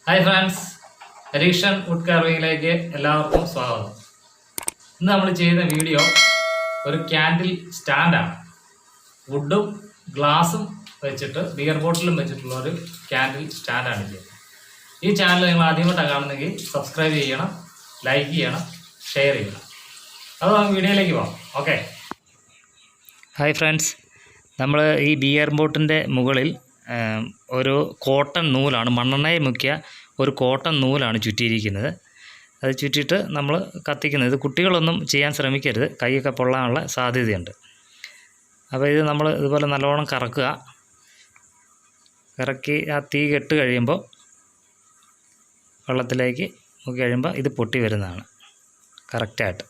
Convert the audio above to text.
Hi friends, Harikrishnan wood carving-ലേക്ക് എല്ലാവർക്കും സ്വാഗതം. ഇന്ന് നമ്മൾ ചെയ്യുന്ന വീഡിയോ ഒരു ക്യാൻഡിൽ സ്റ്റാൻഡാണ്. വുഡും ഗ്ലാസും വെച്ചിട്ട് ബിയർ ബോട്ടിലും വെച്ചിട്ടുള്ള ഒരു ക്യാൻഡിൽ സ്റ്റാൻഡാണ് ചെയ്യുന്നത്. ഈ ചാനൽ നിങ്ങൾ ആദ്യമായിട്ടാണ് കാണുന്നെങ്കിൽ സബ്സ്ക്രൈബ് ചെയ്യണം, ലൈക്ക് ചെയ്യണം, ഷെയർ ചെയ്യണം. അപ്പോൾ നമുക്ക് വീഡിയോയിലേക്ക് പോകാം. ഓക്കെ. ഹായ് ഫ്രണ്ട്സ്, നമ്മൾ ഈ ബിയർ ബോട്ടിൻ്റെ മുകളിൽ ഒരു കോട്ടൺ നൂലാണ്, മണ്ണെണ്ണയിൽ മുക്കിയ ഒരു കോട്ടൺ നൂലാണ് ചുറ്റിയിരിക്കുന്നത്. അത് ചുറ്റിയിട്ട് നമ്മൾ കത്തിക്കുന്നത്. ഇത് കുട്ടികളൊന്നും ചെയ്യാൻ ശ്രമിക്കരുത്, കൈയൊക്കെ പൊള്ളാനുള്ള സാധ്യതയുണ്ട്. അപ്പോൾ ഇത് നമ്മൾ ഇതുപോലെ നല്ലോണം കറക്കുക. കറക്കി ആ തീ കെട്ട് കഴിയുമ്പോൾ വെള്ളത്തിലേക്ക് മുക്കി കഴിയുമ്പോൾ ഇത് പൊട്ടി വരുന്നതാണ് കറക്റ്റായിട്ട്.